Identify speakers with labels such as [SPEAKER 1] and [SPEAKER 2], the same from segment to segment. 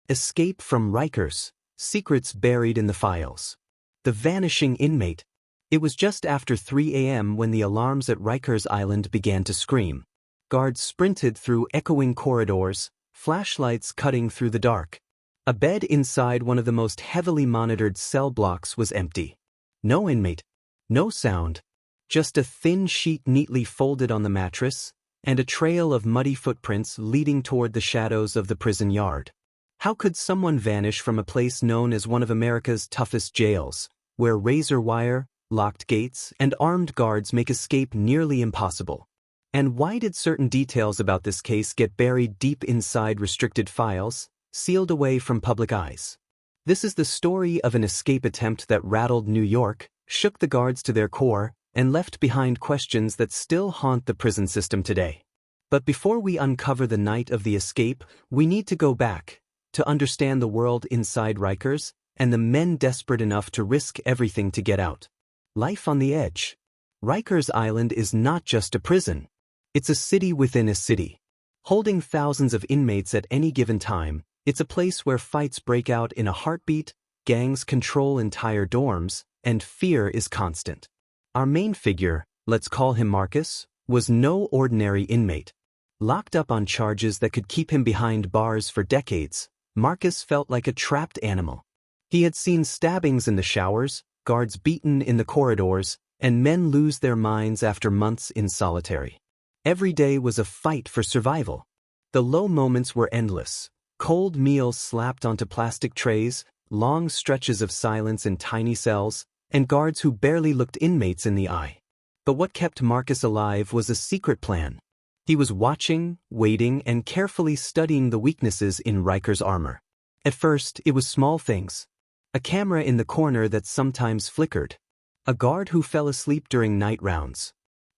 [SPEAKER 1] Escape from Rikers, secrets buried in the files. The vanishing inmate. It was just after 3 a.m. when the alarms at Rikers Island began to scream. Guards sprinted through echoing corridors, flashlights cutting through the dark. A bed inside one of the most heavily monitored cell blocks was empty. No inmate. No sound. Just a thin sheet neatly folded on the mattress, and a trail of muddy footprints leading toward the shadows of the prison yard. How could someone vanish from a place known as one of America's toughest jails, where razor wire, locked gates, and armed guards make escape nearly impossible? And why did certain details about this case get buried deep inside restricted files, sealed away from public eyes? This is the story of an escape attempt that rattled New York, shook the guards to their core, and left behind questions that still haunt the prison system today. But before we uncover the night of the escape, we need to go back to understand the world inside Rikers and the men desperate enough to risk everything to get out. Life on the edge. Rikers Island is not just a prison. It's a city within a city. Holding thousands of inmates at any given time, it's a place where fights break out in a heartbeat, gangs control entire dorms, and fear is constant. Our main figure, let's call him Marcus, was no ordinary inmate. Locked up on charges that could keep him behind bars for decades, Marcus felt like a trapped animal. He had seen stabbings in the showers, guards beaten in the corridors, and men lose their minds after months in solitary. Every day was a fight for survival. The low moments were endless. Cold meals slapped onto plastic trays, long stretches of silence in tiny cells, and guards who barely looked inmates in the eye. But what kept Marcus alive was a secret plan. He was watching, waiting, and carefully studying the weaknesses in Rikers' armor. At first, it was small things. A camera in the corner that sometimes flickered. A guard who fell asleep during night rounds.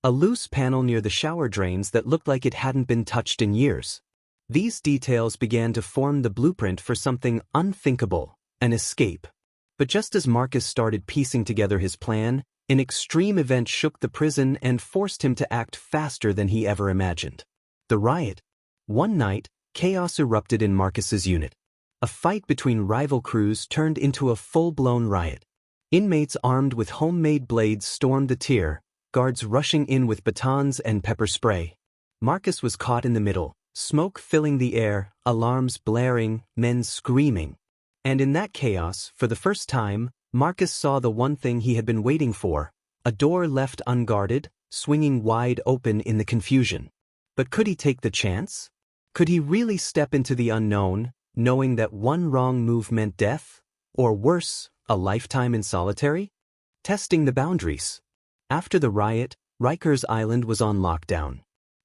[SPEAKER 1] A loose panel near the shower drains that looked like it hadn't been touched in years. These details began to form the blueprint for something unthinkable, an escape. But just as Marcus started piecing together his plan, an extreme event shook the prison and forced him to act faster than he ever imagined. The riot. One night, chaos erupted in Marcus's unit. A fight between rival crews turned into a full-blown riot. Inmates armed with homemade blades stormed the tier, guards rushing in with batons and pepper spray. Marcus was caught in the middle, smoke filling the air, alarms blaring, men screaming. And in that chaos, for the first time, Marcus saw the one thing he had been waiting for, a door left unguarded, swinging wide open in the confusion. But could he take the chance? Could he really step into the unknown, knowing that one wrong move meant death? Or worse, a lifetime in solitary? Testing the boundaries. After the riot, Rikers Island was on lockdown.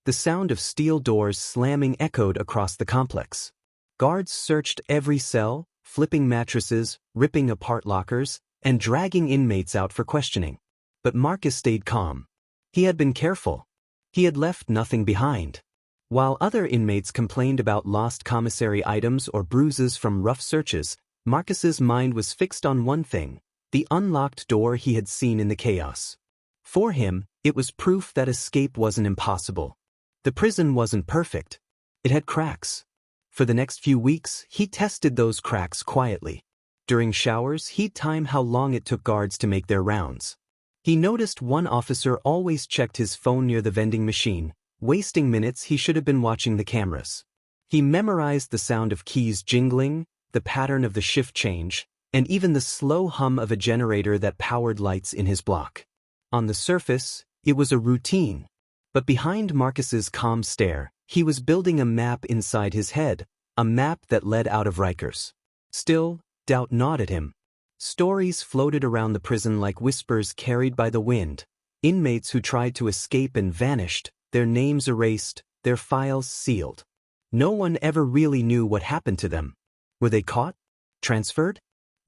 [SPEAKER 1] The sound of steel doors slamming echoed across the complex. Guards searched every cell, flipping mattresses, ripping apart lockers, and dragging inmates out for questioning. But Marcus stayed calm. He had been careful. He had left nothing behind. While other inmates complained about lost commissary items or bruises from rough searches, Marcus's mind was fixed on one thing, the unlocked door he had seen in the chaos. For him, it was proof that escape wasn't impossible. The prison wasn't perfect. It had cracks. For the next few weeks, he tested those cracks quietly. During showers, he'd time how long it took guards to make their rounds. He noticed one officer always checked his phone near the vending machine, wasting minutes he should have been watching the cameras. He memorized the sound of keys jingling, the pattern of the shift change, and even the slow hum of a generator that powered lights in his block. On the surface, it was a routine. But behind Marcus's calm stare, he was building a map inside his head, a map that led out of Rikers. Still, doubt gnawed at him. Stories floated around the prison like whispers carried by the wind. Inmates who tried to escape and vanished, their names erased, their files sealed. No one ever really knew what happened to them. Were they caught? Transferred?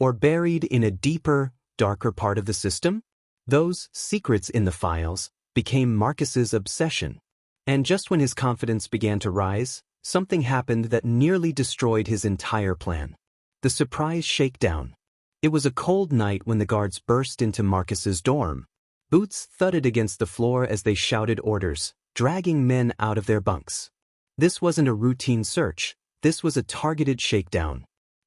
[SPEAKER 1] Or buried in a deeper, darker part of the system? Those secrets in the files became Marcus's obsession. And just when his confidence began to rise, something happened that nearly destroyed his entire plan. The surprise shakedown. It was a cold night when the guards burst into Marcus's dorm. Boots thudded against the floor as they shouted orders, dragging men out of their bunks. This wasn't a routine search. This was a targeted shakedown.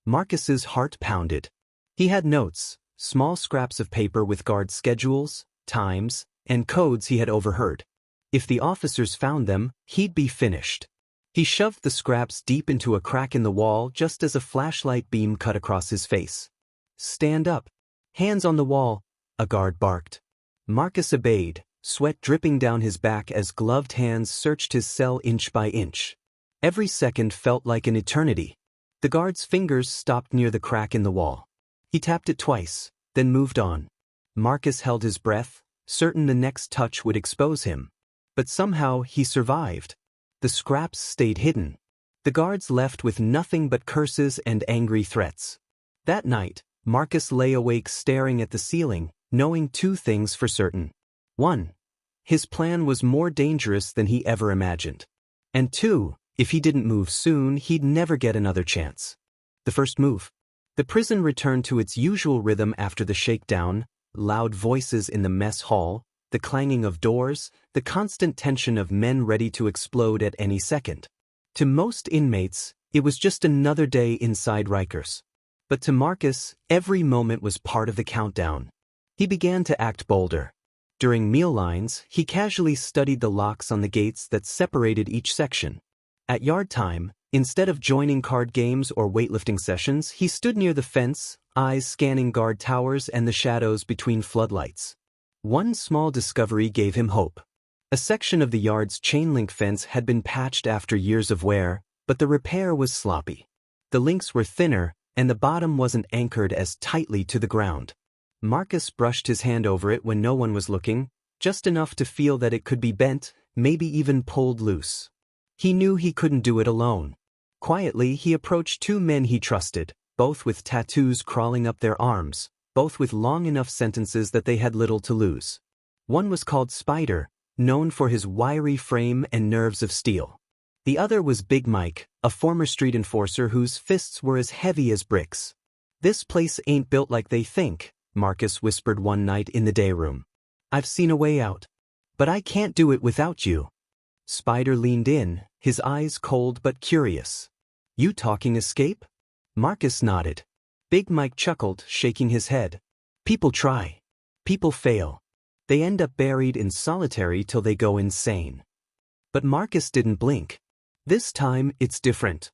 [SPEAKER 1] Marcus's heart pounded. He had notes, small scraps of paper with guard schedules, times, and codes he had overheard. If the officers found them, he'd be finished. He shoved the scraps deep into a crack in the wall just as a flashlight beam cut across his face. "Stand up. Hands on the wall," a guard barked. Marcus obeyed, sweat dripping down his back as gloved hands searched his cell inch by inch. Every second felt like an eternity. The guard's fingers stopped near the crack in the wall. He tapped it twice, then moved on. Marcus held his breath, certain the next touch would expose him. But somehow he survived. The scraps stayed hidden. The guards left with nothing but curses and angry threats. That night, Marcus lay awake staring at the ceiling, knowing two things for certain. 1. His plan was more dangerous than he ever imagined. And 2. If he didn't move soon, he'd never get another chance. The first move. The prison returned to its usual rhythm after the shakedown, loud voices in the mess hall, the clanging of doors, the constant tension of men ready to explode at any second. To most inmates, it was just another day inside Rikers. But to Marcus, every moment was part of the countdown. He began to act bolder. During meal lines, he casually studied the locks on the gates that separated each section. At yard time, instead of joining card games or weightlifting sessions, he stood near the fence, eyes scanning guard towers and the shadows between floodlights. One small discovery gave him hope. A section of the yard's chain-link fence had been patched after years of wear, but the repair was sloppy. The links were thinner, and the bottom wasn't anchored as tightly to the ground. Marcus brushed his hand over it when no one was looking, just enough to feel that it could be bent, maybe even pulled loose. He knew he couldn't do it alone. Quietly, he approached two men he trusted, both with tattoos crawling up their arms, both with long enough sentences that they had little to lose. One was called Spider, known for his wiry frame and nerves of steel. The other was Big Mike, a former street enforcer whose fists were as heavy as bricks. "This place ain't built like they think," Marcus whispered one night in the day room. "I've seen a way out. But I can't do it without you." Spider leaned in, his eyes cold but curious. "You talking escape?" Marcus nodded. Big Mike chuckled, shaking his head. "People try. People fail. They end up buried in solitary till they go insane." But Marcus didn't blink. This time, it's different.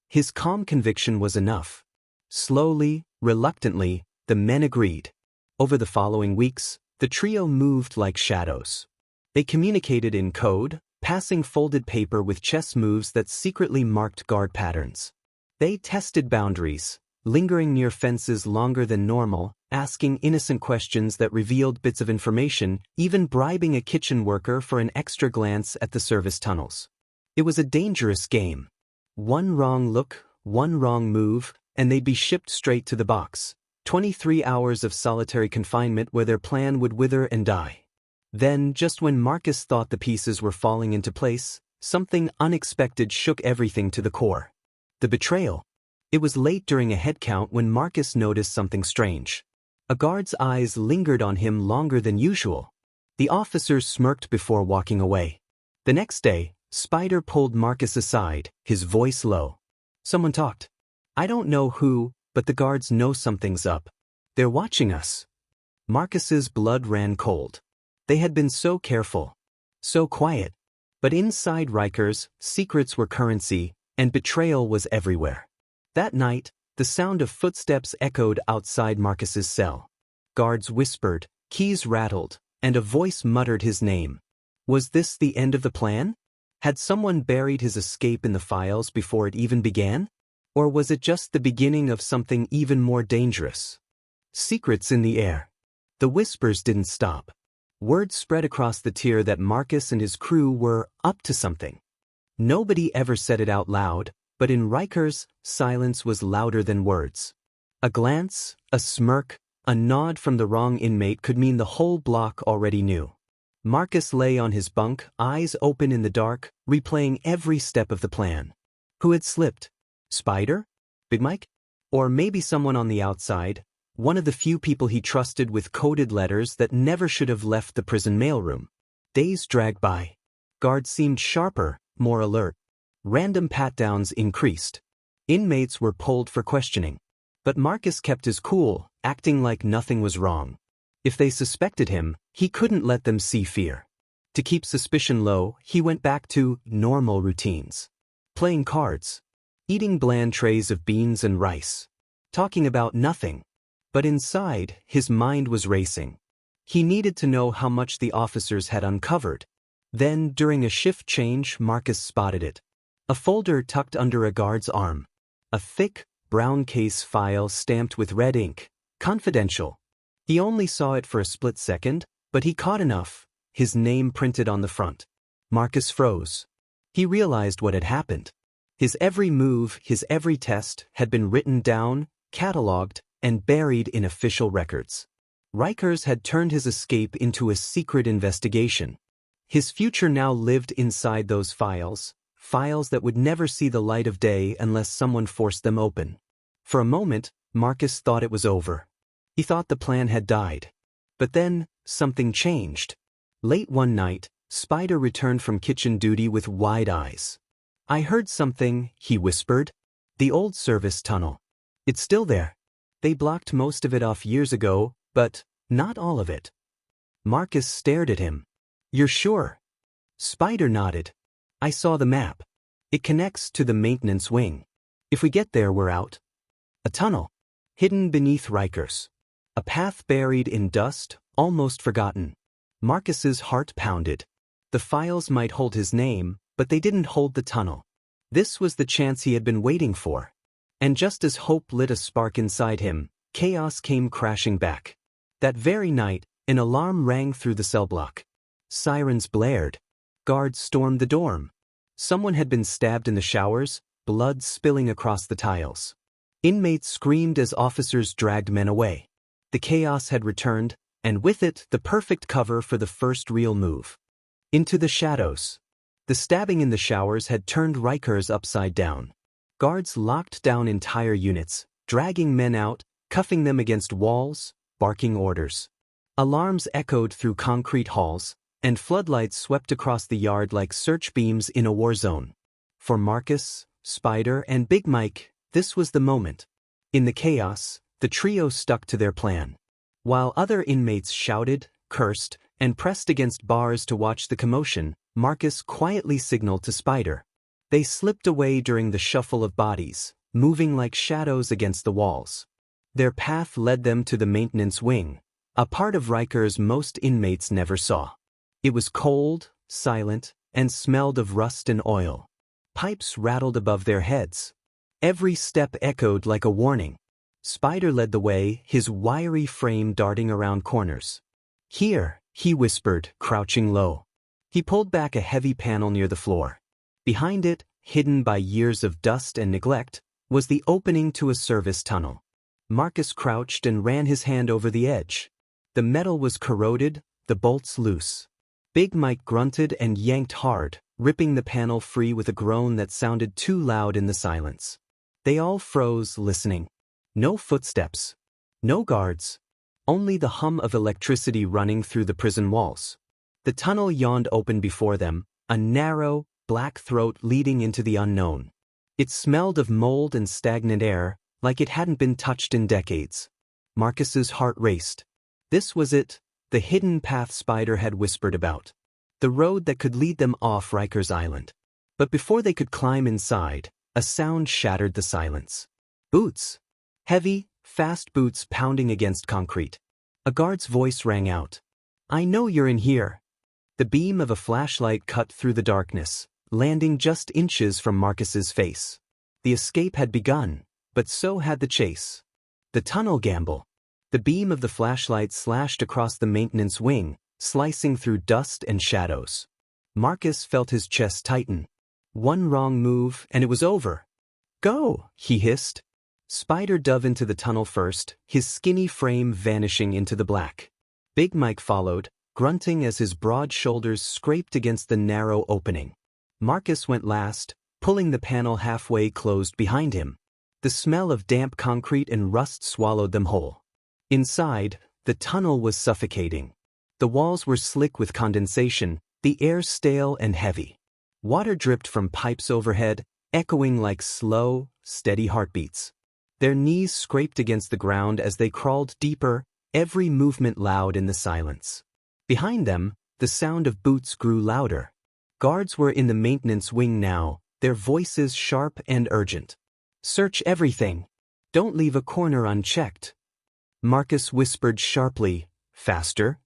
[SPEAKER 1] His calm conviction was enough. Slowly, reluctantly, the men agreed. Over the following weeks, the trio moved like shadows. They communicated in code, passing folded paper with chess moves that secretly marked guard patterns. They tested boundaries, lingering near fences longer than normal, asking innocent questions that revealed bits of information, even bribing a kitchen worker for an extra glance at the service tunnels. It was a dangerous game. One wrong look, one wrong move, and they'd be shipped straight to the box. 23 hours of solitary confinement where their plan would wither and die. Then, just when Marcus thought the pieces were falling into place, something unexpected shook everything to the core. The betrayal. It was late during a head count when Marcus noticed something strange. A guard's eyes lingered on him longer than usual. The officer smirked before walking away. The next day, Spider pulled Marcus aside, his voice low. "Someone talked. I don't know who, but the guards know something's up. They're watching us." Marcus's blood ran cold. They had been so careful, so quiet. But inside Rikers, secrets were currency, and betrayal was everywhere. That night, the sound of footsteps echoed outside Marcus's cell. Guards whispered, keys rattled, and a voice muttered his name. Was this the end of the plan? Had someone buried his escape in the files before it even began? Or was it just the beginning of something even more dangerous? Secrets in the air. The whispers didn't stop. Word spread across the tier that Marcus and his crew were up to something. Nobody ever said it out loud, but in Rikers, silence was louder than words. A glance, a smirk, a nod from the wrong inmate could mean the whole block already knew. Marcus lay on his bunk, eyes open in the dark, replaying every step of the plan. Who had slipped? Spider? Big Mike? Or maybe someone on the outside, one of the few people he trusted with coded letters that never should have left the prison mailroom. Days dragged by. Guards seemed sharper, more alert. Random pat-downs increased. Inmates were pulled for questioning. But Marcus kept his cool, acting like nothing was wrong. If they suspected him, he couldn't let them see fear. To keep suspicion low, he went back to normal routines. Playing cards. Eating bland trays of beans and rice. Talking about nothing. But inside, his mind was racing. He needed to know how much the officers had uncovered. Then, during a shift change, Marcus spotted it. A folder tucked under a guard's arm. A thick, brown case file stamped with red ink. Confidential. He only saw it for a split second, but he caught enough. His name printed on the front. Marcus froze. He realized what had happened. His every move, his every test, had been written down, catalogued, and buried in official records. Rikers had turned his escape into a secret investigation. His future now lived inside those files, files that would never see the light of day unless someone forced them open. For a moment, Marcus thought it was over. He thought the plan had died. But then, something changed. Late one night, Spider returned from kitchen duty with wide eyes. "I heard something," he whispered. "The old service tunnel. It's still there. They blocked most of it off years ago, but not all of it." Marcus stared at him. "You're sure?" Spider nodded. "I saw the map. It connects to the maintenance wing. If we get there, we're out." A tunnel. Hidden beneath Rikers. A path buried in dust, almost forgotten. Marcus's heart pounded. The files might hold his name, but they didn't hold the tunnel. This was the chance he had been waiting for. And just as hope lit a spark inside him, chaos came crashing back. That very night, an alarm rang through the cell block. Sirens blared. Guards stormed the dorm. Someone had been stabbed in the showers, blood spilling across the tiles. Inmates screamed as officers dragged men away. The chaos had returned, and with it the perfect cover for the first real move. Into the shadows. The stabbing in the showers had turned Rikers upside down. Guards locked down entire units, dragging men out, cuffing them against walls, barking orders. Alarms echoed through concrete halls, and floodlights swept across the yard like search beams in a war zone. For Marcus, Spider, and Big Mike, this was the moment. In the chaos, the trio stuck to their plan. While other inmates shouted, cursed, and pressed against bars to watch the commotion, Marcus quietly signaled to Spider. They slipped away during the shuffle of bodies, moving like shadows against the walls. Their path led them to the maintenance wing, a part of Rikers most inmates never saw. It was cold, silent, and smelled of rust and oil. Pipes rattled above their heads. Every step echoed like a warning. Spider led the way, his wiry frame darting around corners. "Here," he whispered, crouching low. He pulled back a heavy panel near the floor. Behind it, hidden by years of dust and neglect, was the opening to a service tunnel. Marcus crouched and ran his hand over the edge. The metal was corroded, the bolts loose. Big Mike grunted and yanked hard, ripping the panel free with a groan that sounded too loud in the silence. They all froze, listening. No footsteps. No guards. Only the hum of electricity running through the prison walls. The tunnel yawned open before them, a narrow, black throat leading into the unknown. It smelled of mold and stagnant air, like it hadn't been touched in decades. Marcus's heart raced. This was it, the hidden path Spider had whispered about. The road that could lead them off Rikers Island. But before they could climb inside, a sound shattered the silence. Boots. Heavy, fast boots pounding against concrete. A guard's voice rang out. "I know you're in here." The beam of a flashlight cut through the darkness, landing just inches from Marcus's face. The escape had begun, but so had the chase. The tunnel gamble. The beam of the flashlight slashed across the maintenance wing, slicing through dust and shadows. Marcus felt his chest tighten. One wrong move, and it was over. "Go," he hissed. Spider dove into the tunnel first, his skinny frame vanishing into the black. Big Mike followed, grunting as his broad shoulders scraped against the narrow opening. Marcus went last, pulling the panel halfway closed behind him. The smell of damp concrete and rust swallowed them whole. Inside, the tunnel was suffocating. The walls were slick with condensation, the air stale and heavy. Water dripped from pipes overhead, echoing like slow, steady heartbeats. Their knees scraped against the ground as they crawled deeper, every movement loud in the silence. Behind them, the sound of boots grew louder. Guards were in the maintenance wing now, their voices sharp and urgent. "Search everything. Don't leave a corner unchecked." Marcus whispered sharply, "Faster."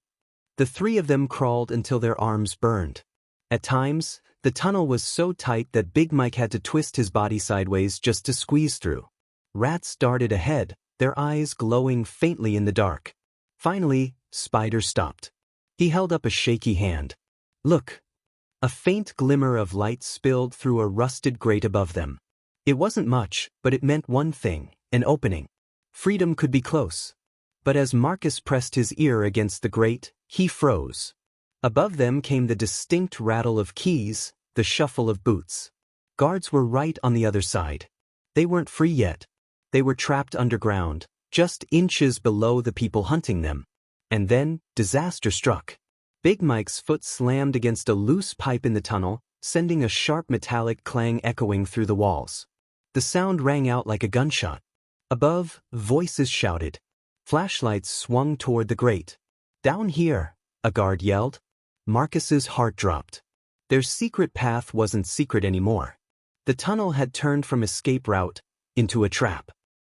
[SPEAKER 1] The three of them crawled until their arms burned. At times, the tunnel was so tight that Big Mike had to twist his body sideways just to squeeze through. Rats darted ahead, their eyes glowing faintly in the dark. Finally, Spider stopped. He held up a shaky hand. "Look." A faint glimmer of light spilled through a rusted grate above them. It wasn't much, but it meant one thing, an opening. Freedom could be close. But as Marcus pressed his ear against the grate, he froze. Above them came the distinct rattle of keys, the shuffle of boots. Guards were right on the other side. They weren't free yet. They were trapped underground, just inches below the people hunting them. And then, disaster struck. Big Mike's foot slammed against a loose pipe in the tunnel, sending a sharp metallic clang echoing through the walls. The sound rang out like a gunshot. Above, voices shouted. Flashlights swung toward the grate. "Down here," a guard yelled. Marcus's heart dropped. Their secret path wasn't secret anymore. The tunnel had turned from escape route into a trap.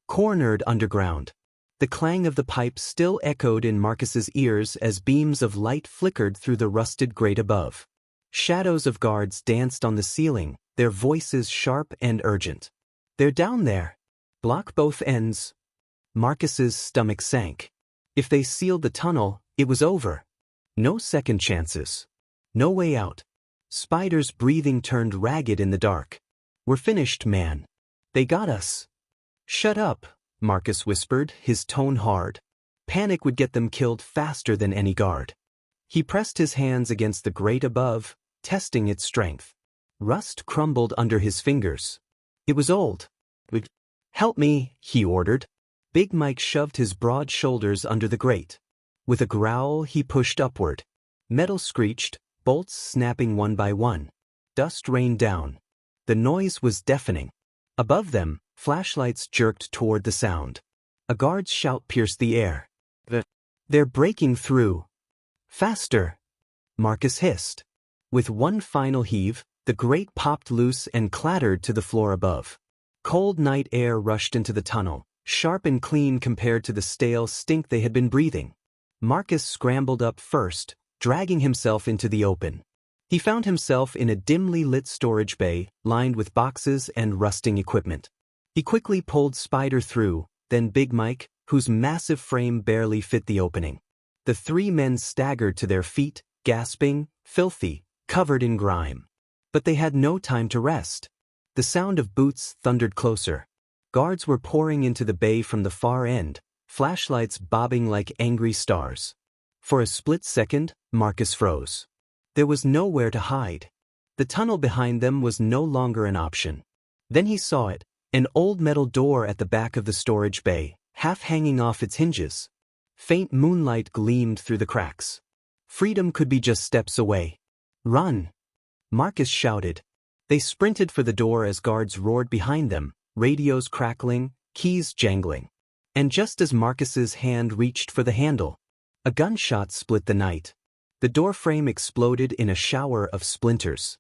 [SPEAKER 1] Cornered underground. The clang of the pipe still echoed in Marcus's ears as beams of light flickered through the rusted grate above. Shadows of guards danced on the ceiling, their voices sharp and urgent. "They're down there. Block both ends." Marcus's stomach sank. If they sealed the tunnel, it was over. No second chances. No way out. Spider's breathing turned ragged in the dark. "We're finished, man. They got us." "Shut up," Marcus whispered, his tone hard. Panic would get them killed faster than any guard. He pressed his hands against the grate above, testing its strength. Rust crumbled under his fingers. It was old. "Help me," he ordered. Big Mike shoved his broad shoulders under the grate. With a growl, he pushed upward. Metal screeched, bolts snapping one by one. Dust rained down. The noise was deafening. Above them, flashlights jerked toward the sound. A guard's shout pierced the air. "They're breaking through." "Faster," Marcus hissed. With one final heave, the grate popped loose and clattered to the floor above. Cold night air rushed into the tunnel, sharp and clean compared to the stale stink they had been breathing. Marcus scrambled up first, dragging himself into the open. He found himself in a dimly lit storage bay, lined with boxes and rusting equipment. He quickly pulled Spider through, then Big Mike, whose massive frame barely fit the opening. The three men staggered to their feet, gasping, filthy, covered in grime. But they had no time to rest. The sound of boots thundered closer. Guards were pouring into the bay from the far end, flashlights bobbing like angry stars. For a split second, Marcus froze. There was nowhere to hide. The tunnel behind them was no longer an option. Then he saw it, an old metal door at the back of the storage bay, half hanging off its hinges. Faint moonlight gleamed through the cracks. Freedom could be just steps away. "Run!" Marcus shouted. They sprinted for the door as guards roared behind them, radios crackling, keys jangling. And just as Marcus's hand reached for the handle, a gunshot split the night. The door frame exploded in a shower of splinters.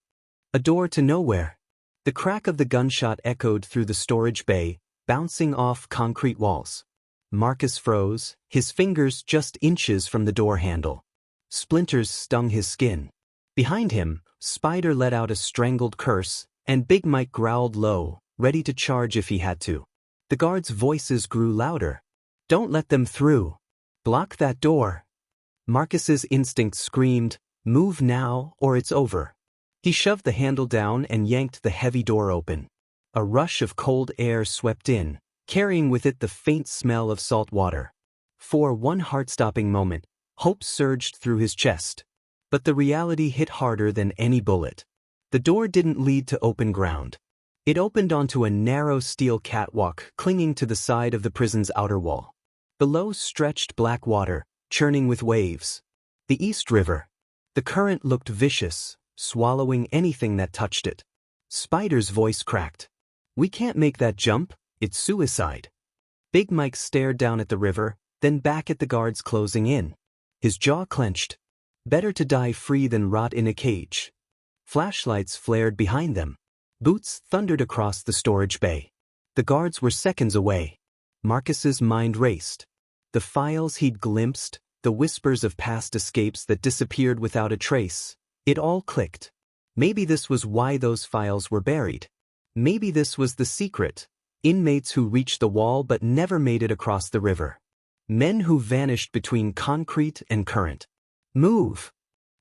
[SPEAKER 1] A door to nowhere. The crack of the gunshot echoed through the storage bay, bouncing off concrete walls. Marcus froze, his fingers just inches from the door handle. Splinters stung his skin. Behind him, Spider let out a strangled curse, and Big Mike growled low, ready to charge if he had to. The guards' voices grew louder. "Don't let them through. Block that door." Marcus's instinct screamed, "Move now, or it's over." He shoved the handle down and yanked the heavy door open. A rush of cold air swept in, carrying with it the faint smell of salt water. For one heart-stopping moment, hope surged through his chest. But the reality hit harder than any bullet. The door didn't lead to open ground. It opened onto a narrow steel catwalk clinging to the side of the prison's outer wall. Below stretched black water, churning with waves. The East River. The current looked vicious, swallowing anything that touched it. Spider's voice cracked. "We can't make that jump, it's suicide." Big Mike stared down at the river, then back at the guards closing in. His jaw clenched. Better to die free than rot in a cage. Flashlights flared behind them. Boots thundered across the storage bay. The guards were seconds away. Marcus's mind raced. The files he'd glimpsed, the whispers of past escapes that disappeared without a trace, it all clicked. Maybe this was why those files were buried. Maybe this was the secret. Inmates who reached the wall but never made it across the river. Men who vanished between concrete and current. "Move!"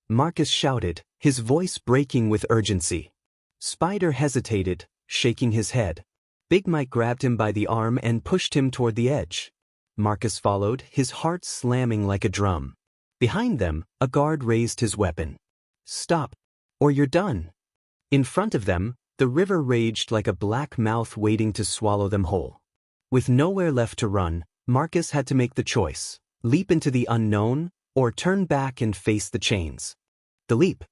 [SPEAKER 1] Marcus shouted, his voice breaking with urgency. Spider hesitated, shaking his head. Big Mike grabbed him by the arm and pushed him toward the edge. Marcus followed, his heart slamming like a drum. Behind them, a guard raised his weapon. "Stop, or you're done." In front of them, the river raged like a black mouth waiting to swallow them whole. With nowhere left to run, Marcus had to make the choice: leap into the unknown, or turn back and face the chains. The leap.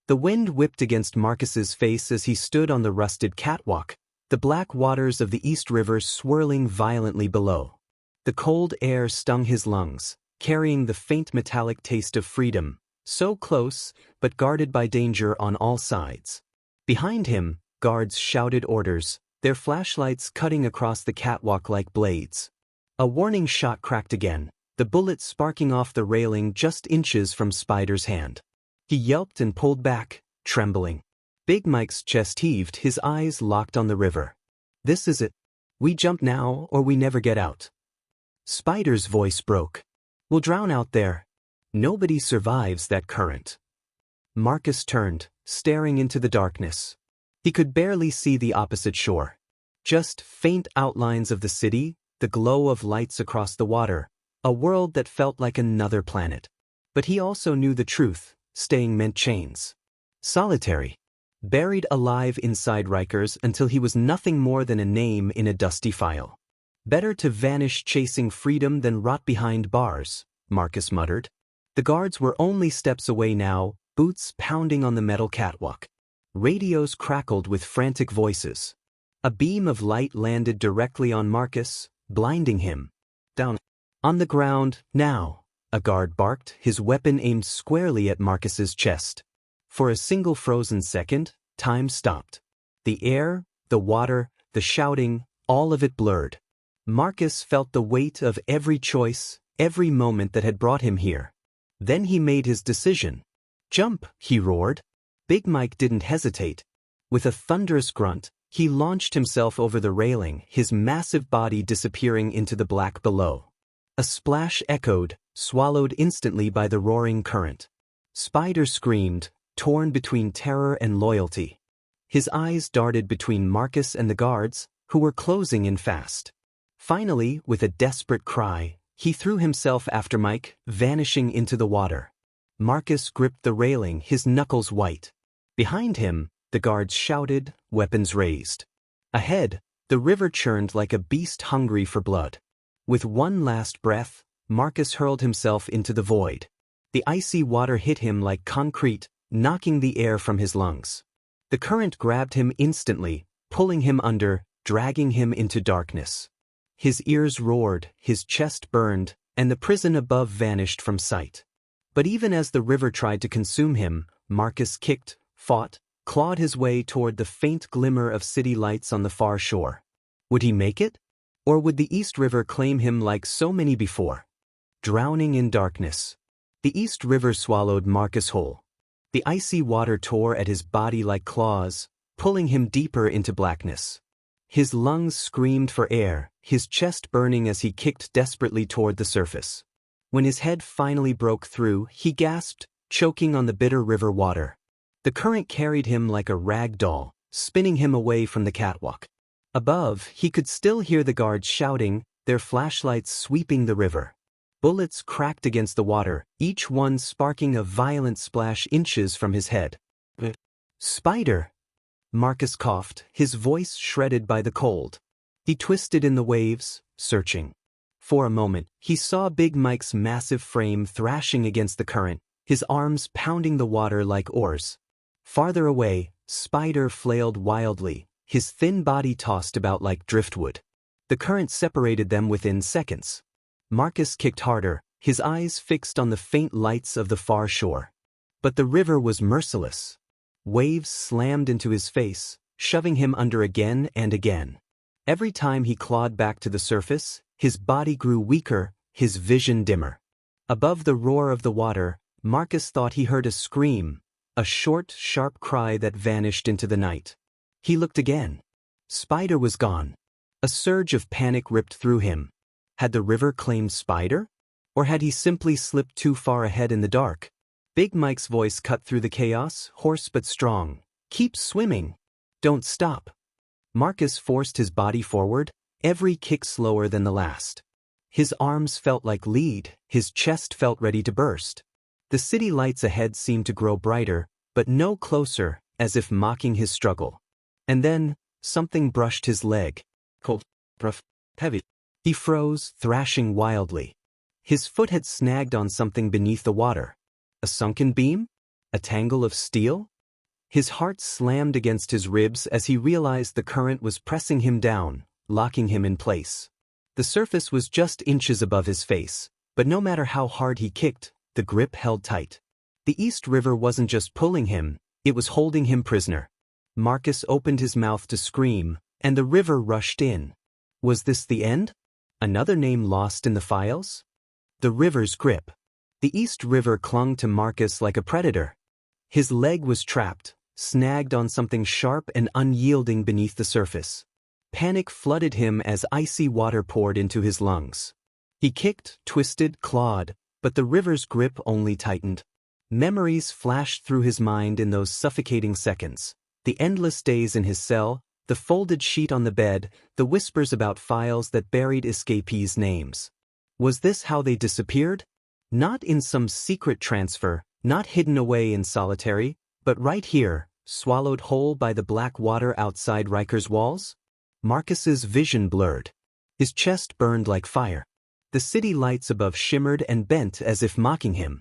[SPEAKER 1] The wind whipped against Marcus's face as he stood on the rusted catwalk, the black waters of the East River swirling violently below. The cold air stung his lungs, carrying the faint metallic taste of freedom, so close, but guarded by danger on all sides. Behind him, guards shouted orders, their flashlights cutting across the catwalk like blades. A warning shot cracked again, the bullet sparking off the railing just inches from Spider's hand. He yelped and pulled back, trembling. Big Mike's chest heaved, his eyes locked on the river. "This is it. We jump now or we never get out." Spider's voice broke. "We'll drown out there. Nobody survives that current." Marcus turned, staring into the darkness. He could barely see the opposite shore. Just faint outlines of the city, the glow of lights across the water, a world that felt like another planet. But he also knew the truth, staying meant chains. Solitary. Buried alive inside Rikers until he was nothing more than a name in a dusty file. "Better to vanish chasing freedom than rot behind bars," Marcus muttered. The guards were only steps away now, boots pounding on the metal catwalk. Radios crackled with frantic voices. A beam of light landed directly on Marcus, blinding him. "Down. On the ground, now," a guard barked, his weapon aimed squarely at Marcus's chest. For a single frozen second, time stopped. The air, the water, the shouting, all of it blurred. Marcus felt the weight of every choice, every moment that had brought him here. Then he made his decision. "Jump," he roared. Big Mike didn't hesitate. With a thunderous grunt, he launched himself over the railing, his massive body disappearing into the black below. A splash echoed, swallowed instantly by the roaring current. Spider screamed, torn between terror and loyalty. His eyes darted between Marcus and the guards, who were closing in fast. Finally, with a desperate cry, he threw himself after Mike, vanishing into the water. Marcus gripped the railing, his knuckles white. Behind him, the guards shouted, weapons raised. Ahead, the river churned like a beast hungry for blood. With one last breath, Marcus hurled himself into the void. The icy water hit him like concrete, knocking the air from his lungs. The current grabbed him instantly, pulling him under, dragging him into darkness. His ears roared, his chest burned, and the prison above vanished from sight. But even as the river tried to consume him, Marcus kicked, fought, clawed his way toward the faint glimmer of city lights on the far shore. Would he make it? Or would the East River claim him like so many before? Drowning in darkness. The East River swallowed Marcus whole. The icy water tore at his body like claws, pulling him deeper into blackness. His lungs screamed for air, his chest burning as he kicked desperately toward the surface. When his head finally broke through, he gasped, choking on the bitter river water. The current carried him like a rag doll, spinning him away from the catwalk. Above, he could still hear the guards shouting, their flashlights sweeping the river. Bullets cracked against the water, each one sparking a violent splash inches from his head. "Spider!" Marcus coughed, his voice shredded by the cold. He twisted in the waves, searching. For a moment, he saw Big Mike's massive frame thrashing against the current, his arms pounding the water like oars. Farther away, Spider flailed wildly, his thin body tossed about like driftwood. The current separated them within seconds. Marcus kicked harder, his eyes fixed on the faint lights of the far shore. But the river was merciless. Waves slammed into his face, shoving him under again and again. Every time he clawed back to the surface, his body grew weaker, his vision dimmer. Above the roar of the water, Marcus thought he heard a scream, a short, sharp cry that vanished into the night. He looked again. Spider was gone. A surge of panic ripped through him. Had the river claimed Spider? Or had he simply slipped too far ahead in the dark? Big Mike's voice cut through the chaos, hoarse but strong. "Keep swimming. Don't stop." Marcus forced his body forward, every kick slower than the last. His arms felt like lead, his chest felt ready to burst. The city lights ahead seemed to grow brighter, but no closer, as if mocking his struggle. And then, something brushed his leg. Cold, rough, heavy. He froze, thrashing wildly. His foot had snagged on something beneath the water. A sunken beam? A tangle of steel? His heart slammed against his ribs as he realized the current was pressing him down, locking him in place. The surface was just inches above his face, but no matter how hard he kicked, the grip held tight. The East River wasn't just pulling him, it was holding him prisoner. Marcus opened his mouth to scream, and the river rushed in. Was this the end? Another name lost in the files? The river's grip. The East River clung to Marcus like a predator. His leg was trapped, snagged on something sharp and unyielding beneath the surface. Panic flooded him as icy water poured into his lungs. He kicked, twisted, clawed, but the river's grip only tightened. Memories flashed through his mind in those suffocating seconds. The endless days in his cell, the folded sheet on the bed, the whispers about files that buried escapees' names. Was this how they disappeared? Not in some secret transfer, not hidden away in solitary, but right here, swallowed whole by the black water outside Rikers' walls? Marcus's vision blurred. His chest burned like fire. The city lights above shimmered and bent as if mocking him.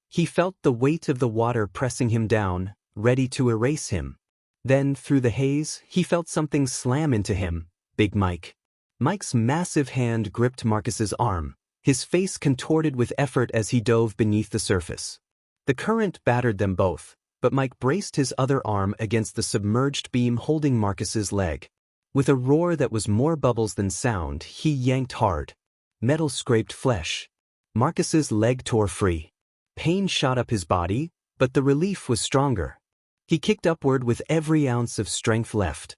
[SPEAKER 1] He felt the weight of the water pressing him down, ready to erase him. Then, through the haze, he felt something slam into him, Big Mike. Mike's massive hand gripped Marcus's arm, his face contorted with effort as he dove beneath the surface. The current battered them both, but Mike braced his other arm against the submerged beam holding Marcus's leg. With a roar that was more bubbles than sound, he yanked hard. Metal scraped flesh. Marcus's leg tore free. Pain shot up his body, but the relief was stronger. He kicked upward with every ounce of strength left.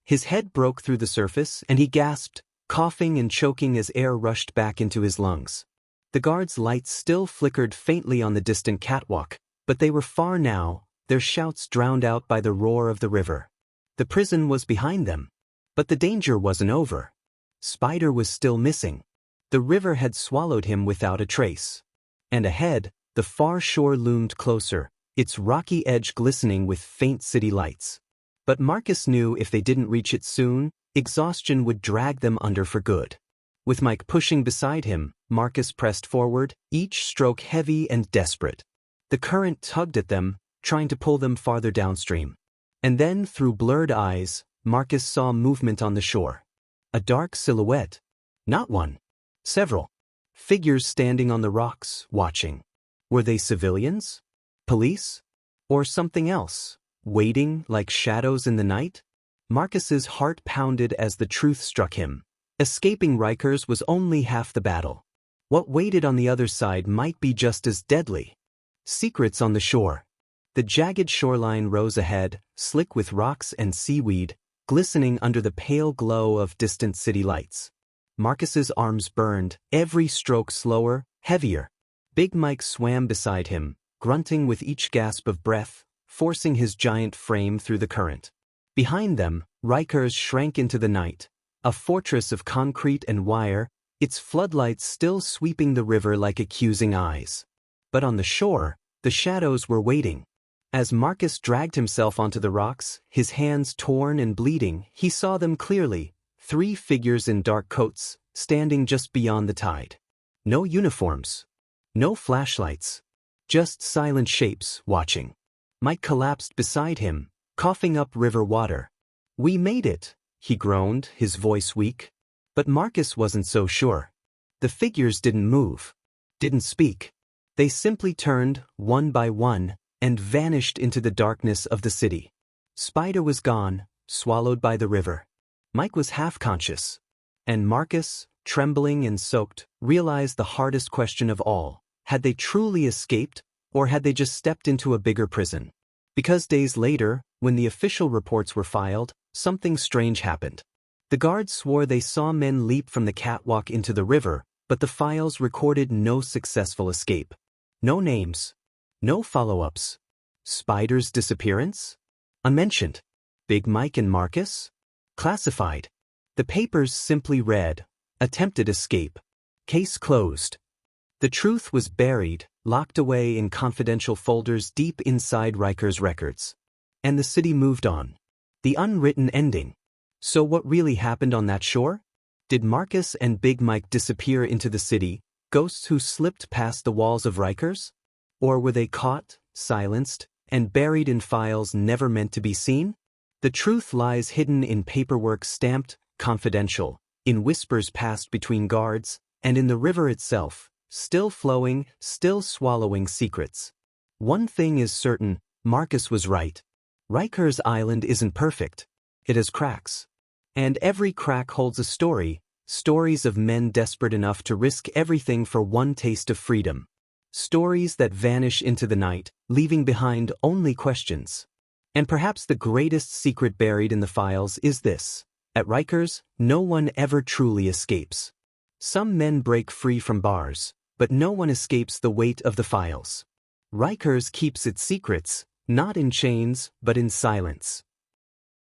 [SPEAKER 1] His head broke through the surface, and he gasped, coughing and choking as air rushed back into his lungs. The guards' lights still flickered faintly on the distant catwalk, but they were far now, their shouts drowned out by the roar of the river. The prison was behind them. But the danger wasn't over. Spider was still missing. The river had swallowed him without a trace. And ahead, the far shore loomed closer, its rocky edge glistening with faint city lights. But Marcus knew if they didn't reach it soon, exhaustion would drag them under for good. With Mike pushing beside him, Marcus pressed forward, each stroke heavy and desperate. The current tugged at them, trying to pull them farther downstream. And then, through blurred eyes, Marcus saw movement on the shore. A dark silhouette. Not one. Several. Figures standing on the rocks, watching. Were they civilians? Police? Or something else? Waiting like shadows in the night? Marcus's heart pounded as the truth struck him. Escaping Rikers was only half the battle. What waited on the other side might be just as deadly. Secrets on the shore. The jagged shoreline rose ahead, slick with rocks and seaweed, glistening under the pale glow of distant city lights. Marcus's arms burned, every stroke slower, heavier. Big Mike swam beside him, grunting with each gasp of breath, forcing his giant frame through the current. Behind them, Rikers shrank into the night, a fortress of concrete and wire, its floodlights still sweeping the river like accusing eyes. But on the shore, the shadows were waiting. As Marcus dragged himself onto the rocks, his hands torn and bleeding, he saw them clearly, 3 figures in dark coats, standing just beyond the tide. No uniforms. No flashlights. Just silent shapes, watching. Mike collapsed beside him, coughing up river water. "We made it," he groaned, his voice weak. But Marcus wasn't so sure. The figures didn't move, didn't speak. They simply turned, one by one, and vanished into the darkness of the city. Spider was gone, swallowed by the river. Mike was half-conscious. And Marcus, trembling and soaked, realized the hardest question of all. Had they truly escaped, or had they just stepped into a bigger prison? Because days later, when the official reports were filed, something strange happened. The guards swore they saw men leap from the catwalk into the river, but the files recorded no successful escape. No names. No follow-ups. Spider's disappearance? Unmentioned. Big Mike and Marcus? Classified. The papers simply read, "Attempted escape. Case closed." The truth was buried, locked away in confidential folders deep inside Rikers' records. And the city moved on. The unwritten ending. So what really happened on that shore? Did Marcus and Big Mike disappear into the city, ghosts who slipped past the walls of Rikers? Or were they caught, silenced, and buried in files never meant to be seen? The truth lies hidden in paperwork stamped confidential, in whispers passed between guards, and in the river itself, still flowing, still swallowing secrets. One thing is certain, Marcus was right. Rikers Island isn't perfect. It has cracks. And every crack holds a story, stories of men desperate enough to risk everything for one taste of freedom. Stories that vanish into the night, leaving behind only questions. And perhaps the greatest secret buried in the files is this. At Rikers, no one ever truly escapes. Some men break free from bars, but no one escapes the weight of the files. Rikers keeps its secrets, not in chains, but in silence.